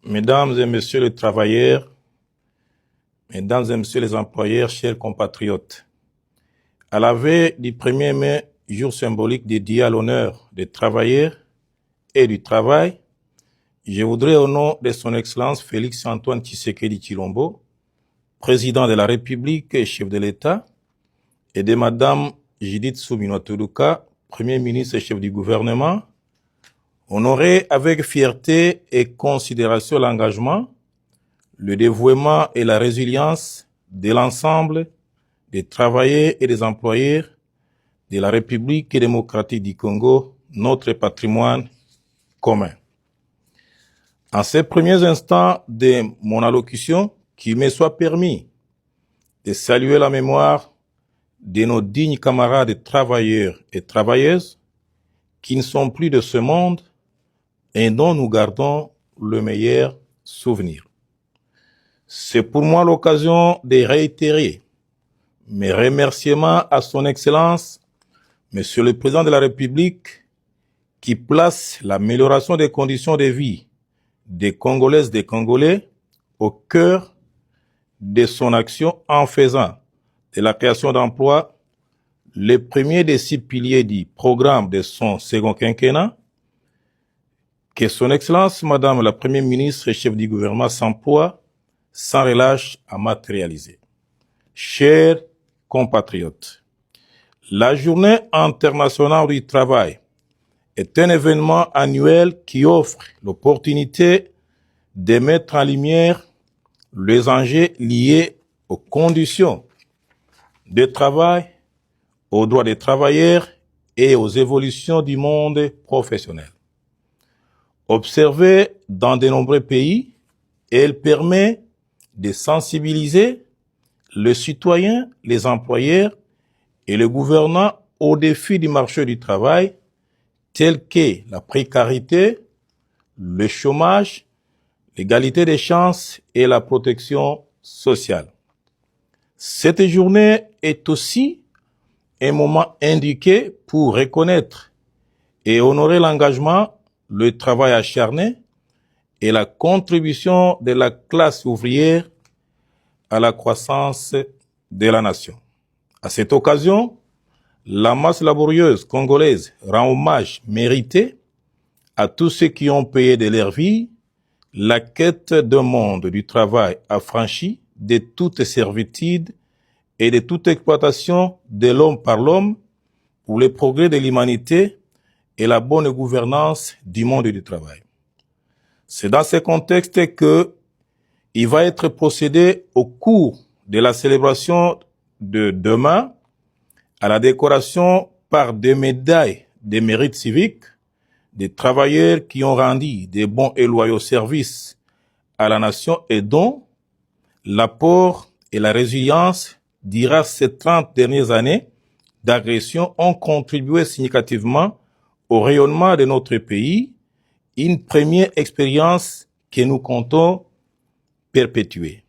Mesdames et messieurs les travailleurs, mesdames et messieurs les employeurs, chers compatriotes, à la veille du 1er mai, jour symbolique dédié à l'honneur des travailleurs et du travail, je voudrais au nom de son Excellence Félix-Antoine Tshisekedi Tshilombo, président de la République et chef de l'État, et de Madame Judith Suminwa Tuluka, Premier ministre et chef du gouvernement, honorer avec fierté et considération l'engagement, le dévouement et la résilience de l'ensemble des travailleurs et des employeurs de la République démocratique du Congo, notre patrimoine commun. En ces premiers instants de mon allocution, qu'il me soit permis de saluer la mémoire de nos dignes camarades travailleurs et travailleuses qui ne sont plus de ce monde et dont nous gardons le meilleur souvenir. C'est pour moi l'occasion de réitérer mes remerciements à son Excellence, Monsieur le Président de la République, qui place l'amélioration des conditions de vie des Congolaises et des Congolais au cœur de son action en faisant de la création d'emplois le premier des 6 piliers du programme de son second quinquennat, que son Excellence, Madame la Première ministre et chef du gouvernement s'emploie sans relâche à matérialiser. Chers compatriotes, la Journée internationale du travail est un événement annuel qui offre l'opportunité de mettre en lumière les enjeux liés aux conditions de travail, aux droits des travailleurs et aux évolutions du monde professionnel. Observée dans de nombreux pays, elle permet de sensibiliser les citoyens, les employeurs et les gouvernants aux défis du marché du travail, tels que la précarité, le chômage, l'égalité des chances et la protection sociale. Cette journée est aussi un moment indiqué pour reconnaître et honorer l'engagement, le travail acharné et la contribution de la classe ouvrière à la croissance de la nation. À cette occasion, la masse laborieuse congolaise rend hommage mérité à tous ceux qui ont payé de leur vie la quête d'un monde du travail affranchi de toute servitude et de toute exploitation de l'homme par l'homme pour le progrès de l'humanité et la bonne gouvernance du monde du travail. C'est dans ce contexte que il va être procédé au cours de la célébration de demain à la décoration par des médailles de mérite civique des travailleurs qui ont rendu des bons et loyaux services à la nation et dont l'apport et la résilience durant ces 30 dernières années d'agression ont contribué significativement au rayonnement de notre pays, une première expérience que nous comptons perpétuer.